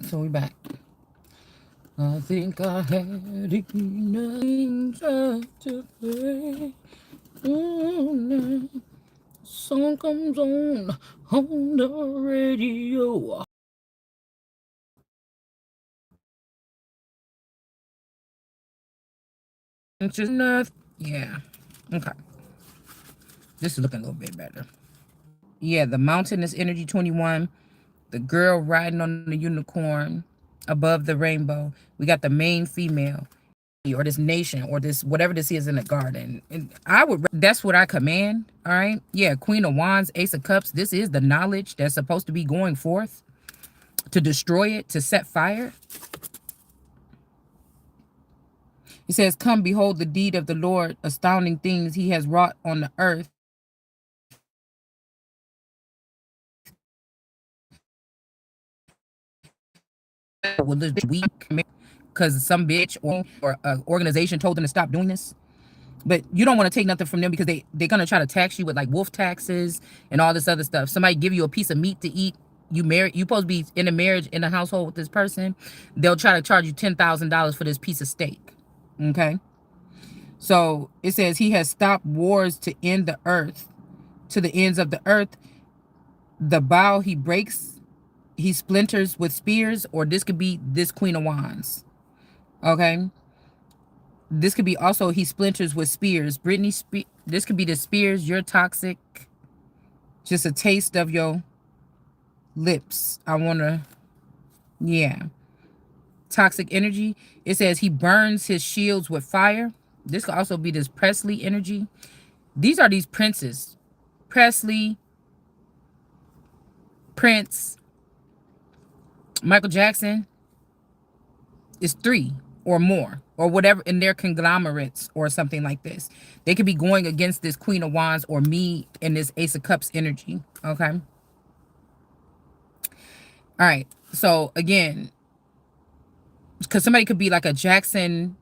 So we back. I think I had enough to play. Song comes on the radio. It's just enough. Yeah. Okay. This is looking a little bit better. Yeah, the mountainous energy 21. The girl riding on the unicorn above the rainbow. We got the main female, or this nation, or this whatever this is in the garden. And that's what I command. All right. Yeah, Queen of Wands, Ace of Cups. This is the knowledge that's supposed to be going forth to destroy it, to set fire. He says, come behold the deed of the Lord, astounding things he has wrought on the earth. Well, this week, because some bitch or organization told them to stop doing this. But you don't want to take nothing from them because they're gonna try to tax you with like wolf taxes and all this other stuff. Somebody give you a piece of meat to eat. You supposed to be in a marriage, in a household with this person. They'll try to charge you $10,000 for this piece of steak. Okay. So it says he has stopped wars to end the earth, to the ends of the earth. The bow he breaks, he splinters with spears, or this could be this Queen of Wands. Okay. This could be also he splinters with spears. This could be the spears. You're toxic. Just a taste of your lips. I want to, yeah. Toxic energy. It says he burns his shields with fire. This could also be this Presley energy. These are these princes. Presley, Prince, Michael Jackson. Is 3 or more, or whatever, in their conglomerates or something like this. They could be going against this Queen of Wands or me and this Ace of Cups energy. Okay. All right. So again, because somebody could be like a Jackson.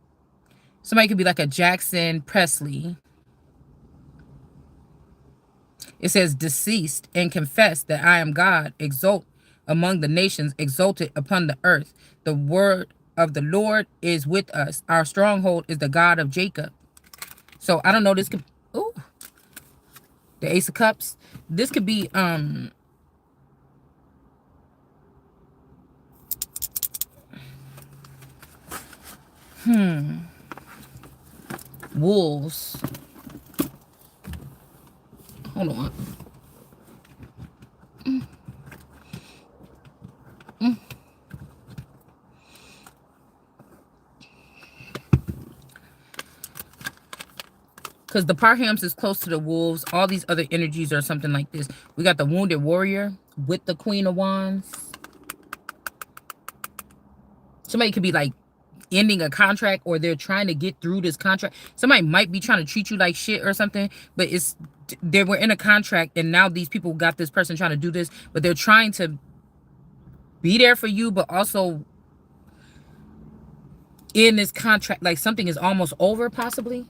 Somebody could be like a Jackson Presley. It says, deceased and confess that I am God, exult among the nations, exalted upon the earth. The word of the Lord is with us. Our stronghold is the God of Jacob. So I don't know, this could, ooh, the Ace of Cups. This could be wolves. Hold on. Because the Parhams is close to the wolves. All these other energies are something like this. We got the wounded warrior with the Queen of Wands. Somebody could be like ending a contract, or they're trying to get through this contract. Somebody might be trying to treat you like shit or something, but they were in a contract, and now these people got this person trying to do this, but they're trying to be there for you, but also in this contract, like something is almost over possibly.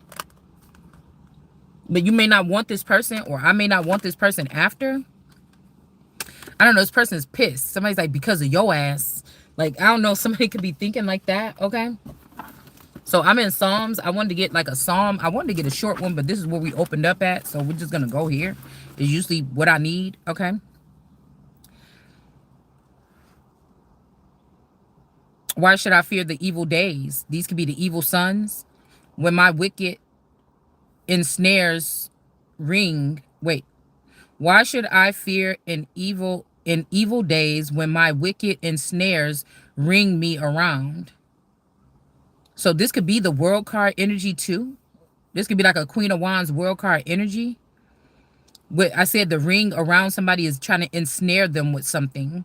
But you may not want this person, or I may not want this person after. I don't know, this person is pissed. Somebody's like, because of your ass. Like, I don't know, somebody could be thinking like that, okay? So I'm in Psalms. I wanted to get like a Psalm. I wanted to get a short one, but this is where we opened up at. So we're just going to go here. It's usually what I need, okay? Why should I fear the evil days? These could be the evil sons. When my wicked ensnares ring. Wait. Why should I fear in evil days when my wicked ensnares ring me around? So this could be the world card energy too. This could be like a Queen of Wands world card energy. What I said, the ring around somebody is trying to ensnare them with something.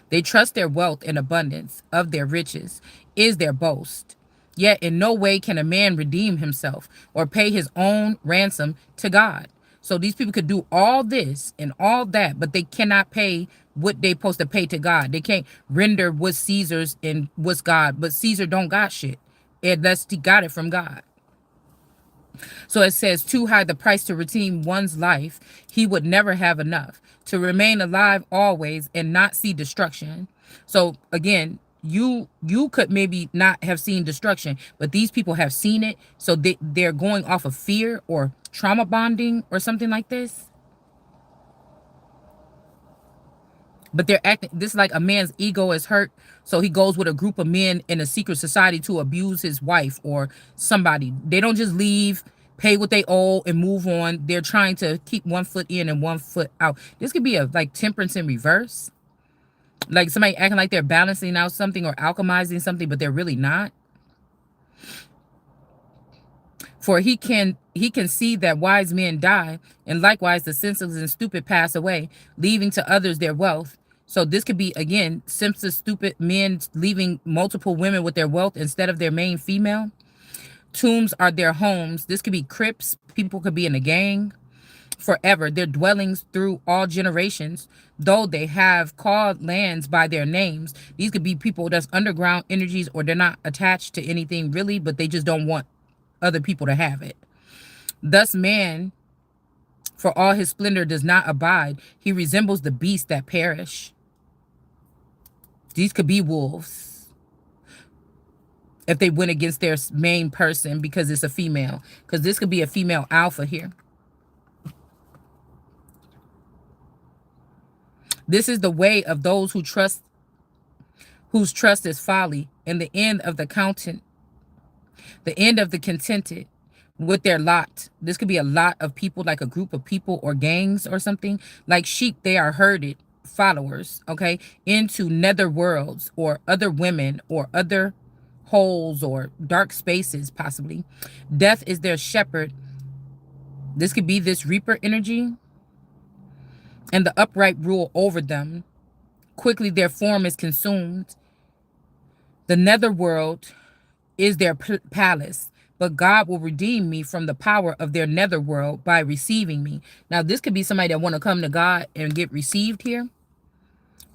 They trust their wealth and abundance of their riches is their boast. Yet in no way can a man redeem himself or pay his own ransom to God. So these people could do all this and all that, but they cannot pay what they supposed to pay to God. They can't render what's Caesar's and what's God, but Caesar don't got shit unless he got it from God. So it says, too high the price to redeem one's life, he would never have enough. To remain alive always and not see destruction. So again, you could maybe not have seen destruction, but these people have seen it. So they're going off of fear or trauma bonding or something like this. But they're acting this is like a man's ego is hurt, so he goes with a group of men in a secret society to abuse his wife or somebody. They don't just leave, pay what they owe, and move on. They're trying to keep one foot in and one foot out. This could be a like temperance in reverse, like somebody acting like they're balancing out something or alchemizing something, but they're really not. For he can see that wise men die, and likewise the senseless and stupid pass away, leaving to others their wealth. So this could be again senseless, stupid men leaving multiple women with their wealth instead of their main female. Tombs are their homes. This could be crypts. People could be in a gang forever. Their dwellings through all generations, though they have called lands by their names. These could be people that's underground energies, or they're not attached to anything really, but they just don't want other people to have it. Thus man, for all his splendor, does not abide. He resembles the beasts that perish. These could be wolves if they went against their main person because it's a female. Because this could be a female alpha here. This is the way of those whose trust is folly, and the end of the contented with their lot. This could be a lot of people, like a group of people or gangs or something. Like sheep, they are herded, followers, okay, into nether worlds or other women or other holes or dark spaces, possibly. Death is their shepherd. This could be this reaper energy, and the upright rule over them. Quickly their form is consumed. The netherworld is their palace, but God will redeem me from the power of their netherworld by receiving me. Now, this could be somebody that want to come to God and get received here.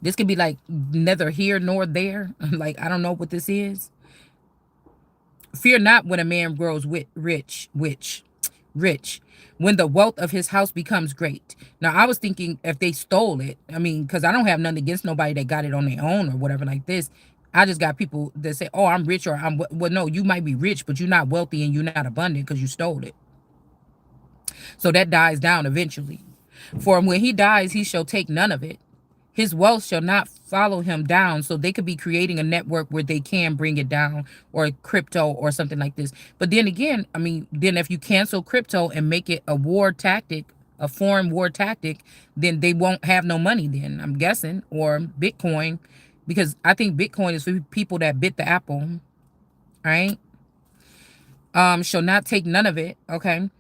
This could be like neither here nor there. Like, I don't know what this is. Fear not when a man grows rich, when the wealth of his house becomes great. Now, I was thinking if they stole it, I mean, because I don't have nothing against nobody that got it on their own or whatever like this. I just got people that say, oh, I'm rich, or well, no, you might be rich, but you're not wealthy and you're not abundant because you stole it. So that dies down eventually. For when he dies, he shall take none of it. His wealth shall not follow him down. So they could be creating a network where they can bring it down, or crypto or something like this. But then again, I mean, then if you cancel crypto and make it a war tactic, a foreign war tactic, then they won't have no money then, I'm guessing, or Bitcoin, because I think Bitcoin is for people that bit the apple, right? Shall not take none of it, okay?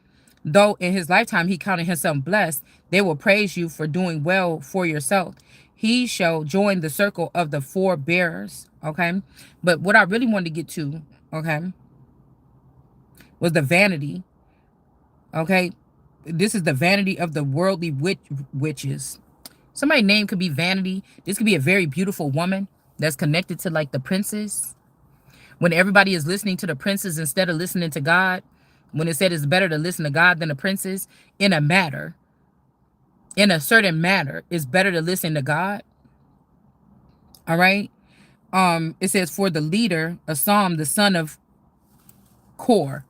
Though in his lifetime he counted himself blessed, they will praise you for doing well for yourself. He shall join the circle of the forebearers, okay? But what I really wanted to get to, okay, was the vanity, okay? This is the vanity of the worldly witches. Somebody's name could be Vanity. This could be a very beautiful woman that's connected to like the princes. When everybody is listening to the princes instead of listening to God, when it said it's better to listen to God than the princes, in a certain matter, it's better to listen to God. All right. It says for the leader, a psalm, the son of Core.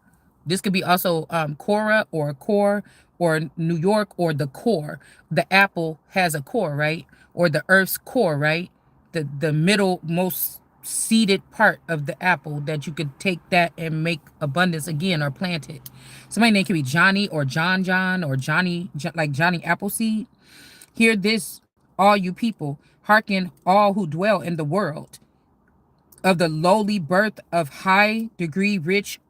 This could be also Cora or Core or New York or the core. The apple has a core, right? Or the earth's core, right? The middle most seeded part of the apple that you could take that and make abundance again or plant it. Somebody's name could be Johnny or John or Johnny, like Johnny Appleseed. Hear this, all you people. Hearken, all who dwell in the world. Of the lowly birth of high degree, rich,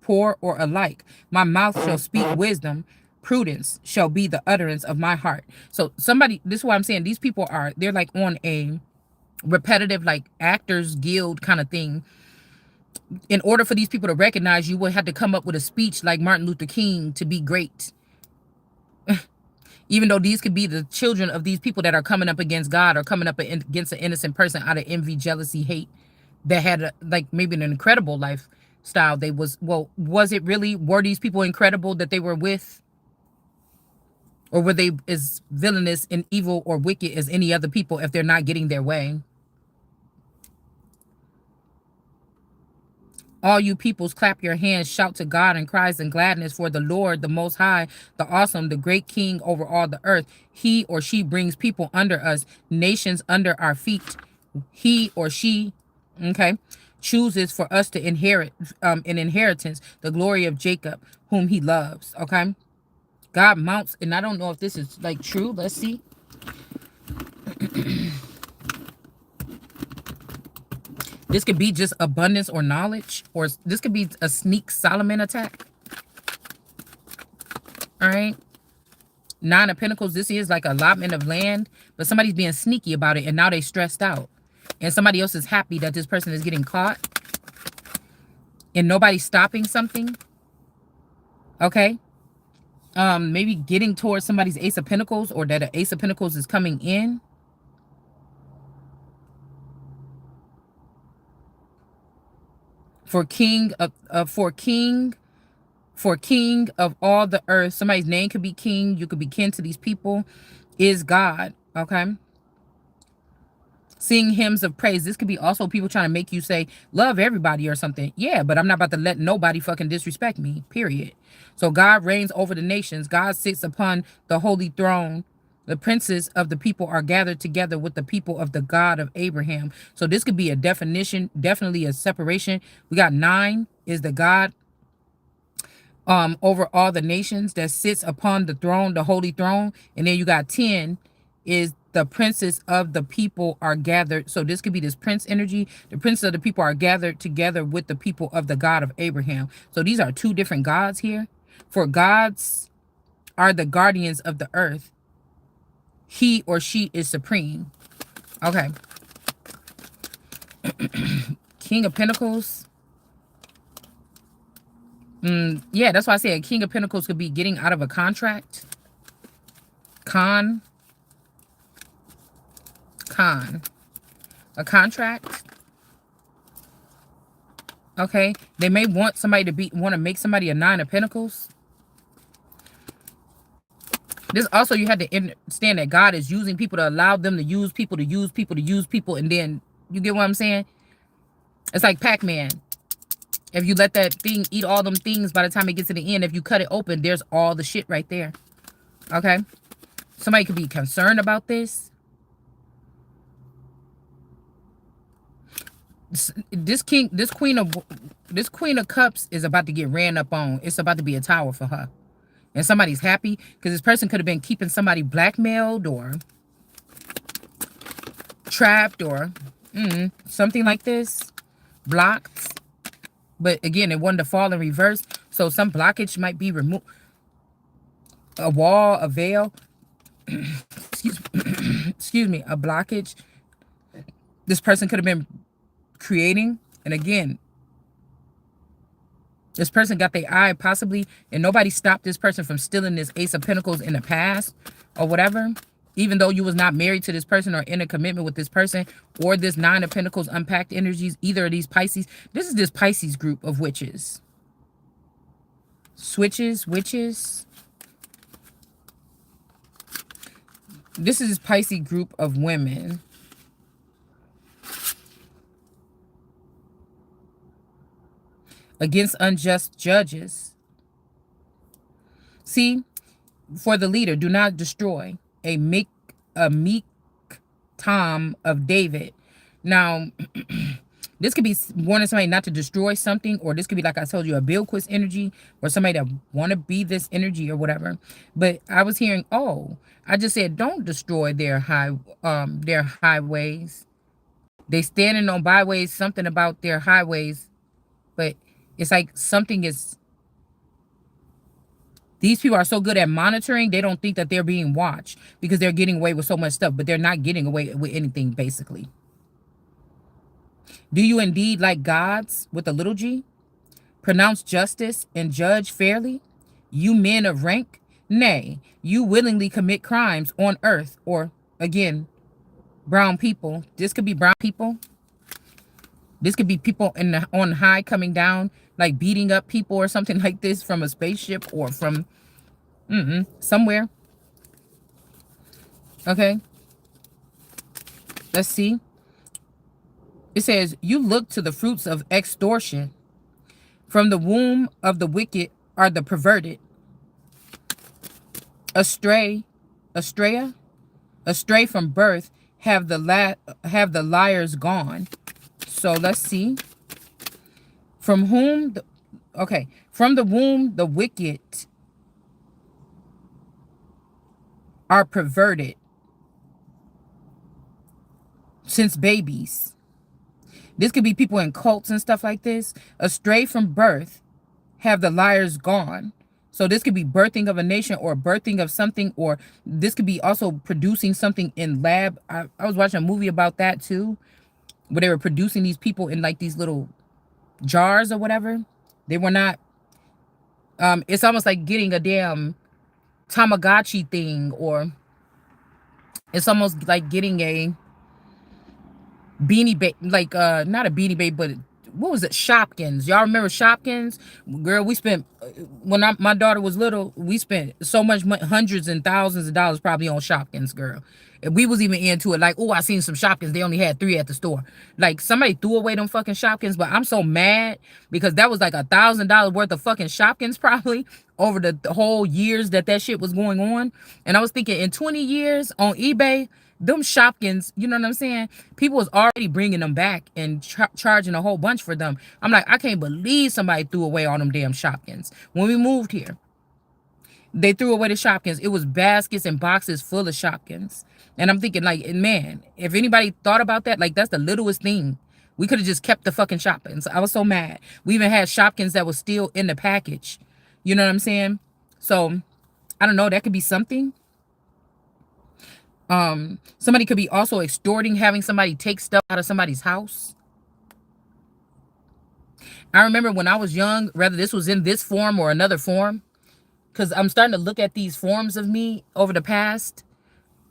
poor, or alike. My mouth shall speak wisdom. Prudence shall be the utterance of my heart. So somebody, this is why I'm saying these people they're like on a repetitive, like actors guild kind of thing. In order for these people to recognize you, would have to come up with a speech like Martin Luther King to be great. Even though these could be the children of these people that are coming up against God or coming up against an innocent person out of envy, jealousy, hate, that had like maybe an incredible lifestyle. Was it really, were these people incredible that they were with? Or were they as villainous and evil or wicked as any other people if they're not getting their way? All you peoples, clap your hands, shout to God in cries and gladness, for the Lord, the Most High, the awesome, the great King over all the earth. He or she brings people under us, nations under our feet. He or she, okay, chooses for us to inherit an inheritance, the glory of Jacob, whom he loves. Okay. God mounts, and I don't know if this is like true. Let's see. This could be just abundance or knowledge, or this could be a sneak Solomon attack. All right. Nine of Pentacles, this is like allotment of land, but somebody's being sneaky about it, and now they stressed out. And somebody else is happy that this person is getting caught. And nobody's stopping something. Okay. Maybe getting towards somebody's Ace of Pentacles, or that an Ace of Pentacles is coming in. For king of all the earth, somebody's name could be king, you could be kin to these people, is God. Okay. Sing hymns of praise. This could be also people trying to make you say love everybody or something. Yeah, but I'm not about to let nobody fucking disrespect me, period. So God reigns over the nations. God sits upon the holy throne. The princes of the people are gathered together with the people of the God of Abraham. So this could be a definition, definitely a separation. We got 9 is the God over all the nations that sits upon the throne, the holy throne. And then you got 10 is the princes of the people are gathered. So this could be this prince energy. The princes of the people are gathered together with the people of the God of Abraham. So these are 2 different gods here. For gods are the guardians of the earth. He or she is supreme. Okay. King of Pentacles. Yeah, that's why I said King of Pentacles could be getting out of a contract. A contract. Okay. They may want somebody to want to make somebody a 9 of Pentacles. This also, you had to understand that God is using people to allow them to use people, to use people, to use people. And then, you get what I'm saying? It's like Pac-Man. If you let that thing eat all them things, by the time it gets to the end, if you cut it open, there's all the shit right there. Okay? Somebody could be concerned about this. This queen of cups is about to get ran up on. It's about to be a tower for her. And somebody's happy because this person could have been keeping somebody blackmailed or trapped or something like this. Blocked. But again, it wanted to fall in reverse. So some blockage might be removed. A wall, a veil. Excuse me, a blockage. This person could have been creating. And again, this person got their eye possibly, and nobody stopped this person from stealing this Ace of Pentacles in the past or whatever. Even though you was not married to this person or in a commitment with this person, or this 9 of Pentacles unpacked energies, either of these Pisces. This is this Pisces group of witches. Witches. This is this Pisces group of women. Against unjust judges. See, for the leader, do not destroy. A meek Tom of David. Now, this could be wanting somebody not to destroy something, or this could be, like I told you, a Bilquis energy, or somebody that want to be this energy or whatever. But I was hearing, oh, I just said, don't destroy their highways. They standing on byways, something about their highways, but it's like something is. These people are so good at monitoring, they don't think that they're being watched because they're getting away with so much stuff, but they're not getting away with anything, basically. Do you indeed, like gods with a little g, pronounce justice and judge fairly? You men of rank? Nay, you willingly commit crimes on earth, or, again, brown people. This could be brown people. This could be people on high coming down, like beating up people or something like this from a spaceship or from somewhere. Okay. Let's see. It says, you look to the fruits of extortion. From the womb of the wicked are the perverted. Astray, Astraya, astray from birth have the liars gone. So let's see. From whom the, okay, from the womb the wicked are perverted since babies. This could be people in cults and stuff like this. Astray from birth have the liars gone. So this could be birthing of a nation or birthing of something, or this could be also producing something in lab. I was watching a movie about that too, where they were producing these people in like these little jars or whatever. They were not, it's almost like getting a damn Tamagotchi thing, or it's almost like getting a Beanie Baby, like not a Beanie Baby, but what was it? Shopkins. Y'all remember Shopkins? Girl, we spent when my daughter was little, we spent so much money, hundreds and thousands of dollars probably on Shopkins, girl. And we was even into it. Like, oh, I seen some Shopkins. They only had 3 at the store. Like somebody threw away them fucking Shopkins, but I'm so mad because that was like $1,000 worth of fucking Shopkins probably over the whole years that shit was going on. And I was thinking in 20 years on eBay, them Shopkins, you know what I'm saying? People was already bringing them back and charging a whole bunch for them. I'm like, I can't believe somebody threw away all them damn Shopkins. When we moved here, they threw away the Shopkins. It was baskets and boxes full of Shopkins. And I'm thinking, like, man, if anybody thought about that, like, that's the littlest thing. We could have just kept the fucking Shopkins. I was so mad. We even had Shopkins that was still in the package. You know what I'm saying? So, I don't know. That could be something. Somebody could be also extorting, having somebody take stuff out of somebody's house. I remember when I was young, whether this was in this form or another form, because I'm starting to look at these forms of me over the past,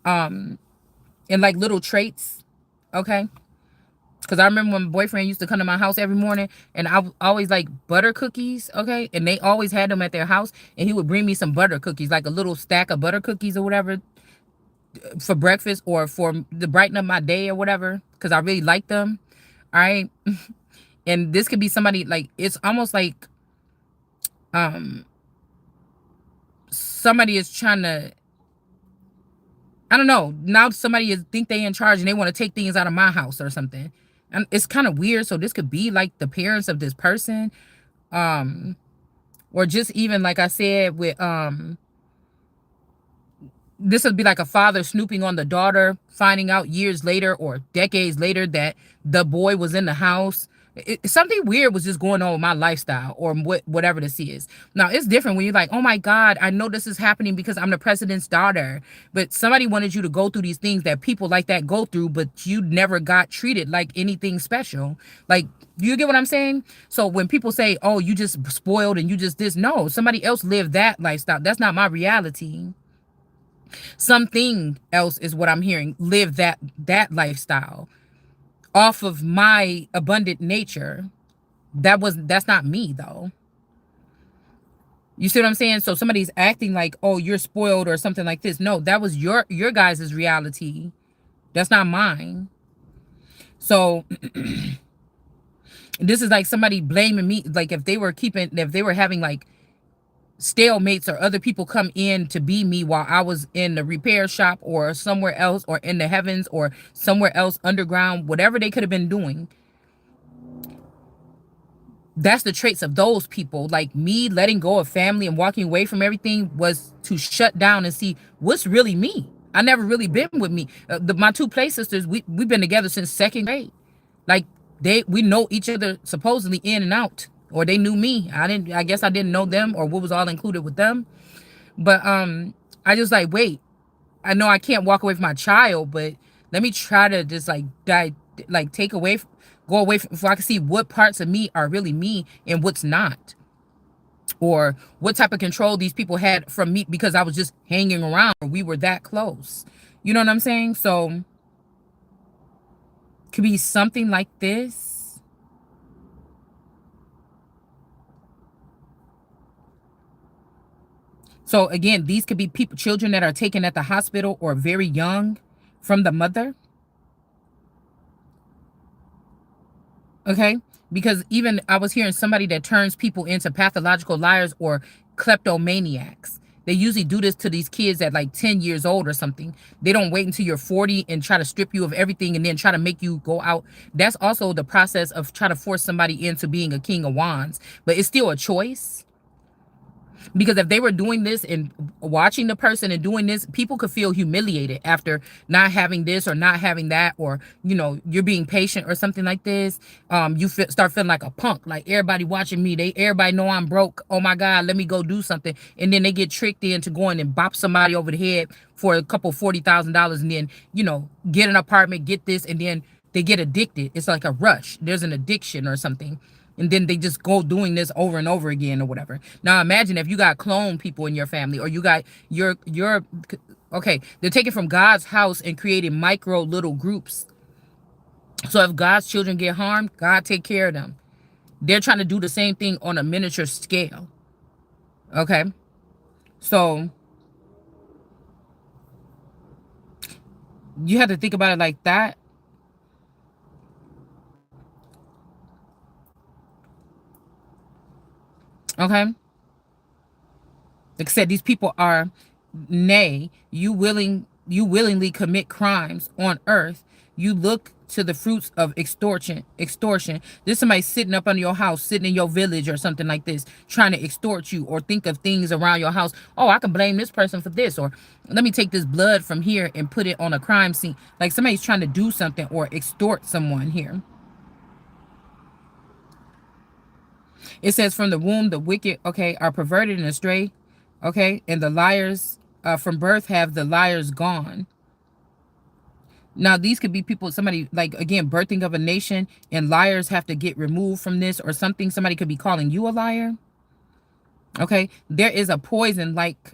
and like little traits, okay? Because I remember when my boyfriend used to come to my house every morning, and I always like butter cookies, okay? And they always had them at their house, and he would bring me some butter cookies, like a little stack of butter cookies or whatever, for breakfast or for to brighten up my day or whatever, because I really like them. All right. And this could be somebody, like, it's almost like somebody is trying to, I don't know, now somebody is think they in charge and they want to take things out of my house or something. And it's kind of weird. So this could be like the parents of this person, or just even like I said with this would be like a father snooping on the daughter, finding out years later or decades later that the boy was in the house. Something weird was just going on with my lifestyle or whatever this is. Now, it's different when you're like, oh my God, I know this is happening because I'm the president's daughter. But somebody wanted you to go through these things that people like that go through, but you never got treated like anything special. Like, you get what I'm saying? So when people say, oh, you just spoiled and you just this, no, somebody else lived that lifestyle. That's not my reality. Something else is what I'm hearing. Live that lifestyle off of my abundant nature. That's not me though. You see what I'm saying? So somebody's acting like, oh, you're spoiled or something like this. No, that was your guys' reality. That's not mine. So this is like somebody blaming me. Like if they were having like stalemates or other people come in to be me while I was in the repair shop or somewhere else or in the heavens or somewhere else underground, whatever they could have been doing. That's the traits of those people. Like me letting go of family and walking away from everything was to shut down and see what's really me. I never really been with me. My 2 play sisters, we've been together since 2nd grade. Like we know each other supposedly in and out. Or they knew me. I guess I didn't know them or what was all included with them. But I just like, wait, I know I can't walk away from my child, but let me try to just like go away from, so I can see what parts of me are really me and what's not. Or what type of control these people had from me because I was just hanging around. We were that close. You know what I'm saying? So could be something like this. So again, these could be children that are taken at the hospital or very young from the mother. Okay? Because even I was hearing somebody that turns people into pathological liars or kleptomaniacs. They usually do this to these kids at like 10 years old or something. They don't wait until you're 40 and try to strip you of everything and then try to make you go out. That's also the process of trying to force somebody into being a king of wands. But it's still a choice. Because if they were doing this and watching the person and doing this, people could feel humiliated after not having this or not having that, or you're being patient or something like this. You start feeling like a punk, like everybody watching me, everybody know I'm broke. Oh my God, let me go do something. And then they get tricked into going and bop somebody over the head for a couple $40,000, and then get an apartment, get this, and then they get addicted. It's like a rush. There's an addiction or something. And then they just go doing this over and over again or whatever. Now imagine if you got clone people in your family, or you got your okay, they're taking from God's house and creating micro little groups. So if God's children get harmed, God take care of them. They're trying to do the same thing on a miniature scale. Okay? So you have to think about it like that. Okay? Except these people are, nay, you willingly commit crimes on earth. You look to the fruits of extortion. There's somebody sitting up under your house, sitting in your village or something like this, trying to extort you, or think of things around your house. Oh, I can blame this person for this, or let me take this blood from here and put it on a crime scene. Like somebody's trying to do something or extort someone here. It says, from the womb, the wicked, okay, are perverted and astray, okay, and the liars from birth have the liars gone. Now, these could be people, somebody, like, again, birthing of a nation, and liars have to get removed from this or something. Somebody could be calling you a liar. Okay, there is a poison like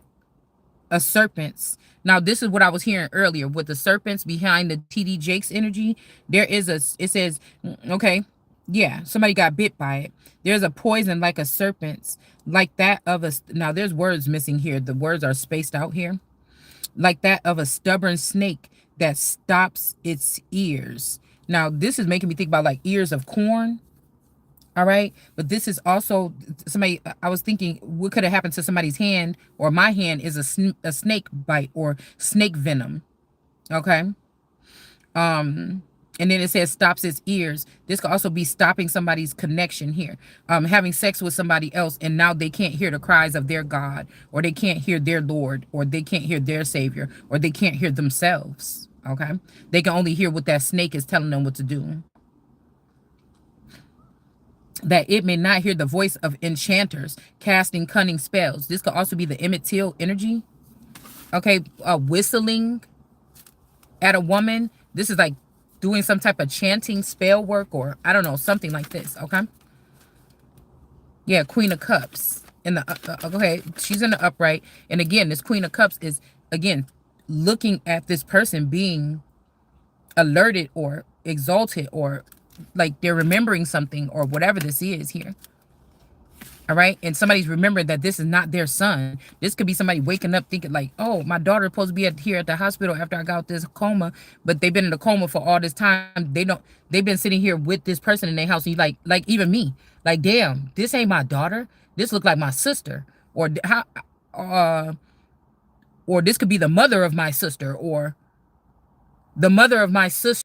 a serpent's. Now, this is what I was hearing earlier with the serpents behind the TD Jakes energy. There is it says, okay, yeah, somebody got bit by it. There's a poison like a serpent's, like that of a, now there's words missing here. The words are spaced out here. Like that of a stubborn snake that stops its ears. Now, this is making me think about like ears of corn. All right. But this is also somebody, I was thinking, what could have happened to somebody's hand, or my hand is a snake bite or snake venom. Okay. And then it says stops its ears. This could also be stopping somebody's connection here. Having sex with somebody else, and now they can't hear the cries of their God, or they can't hear their Lord, or they can't hear their Savior, or they can't hear themselves. Okay. They can only hear what that snake is telling them what to do. That it may not hear the voice of enchanters casting cunning spells. This could also be the Emmett Till energy. Okay, whistling at a woman. This is like doing some type of chanting spell work, or I don't know, something like this. Okay. Yeah, Queen of Cups in the okay, she's in the upright, and again, this Queen of Cups is again looking at this person being alerted or exalted, or like they're remembering something or whatever this is here. All right. And somebody's remembering that this is not their son. This could be somebody waking up thinking like, oh, my daughter is supposed to be here at the hospital after I got this coma, but they've been in a coma for all this time. They've been sitting here with this person in their house. And you like even me, like, damn, this ain't my daughter. This look like my sister, or how, or this could be the mother of my sister, or the mother of my sister.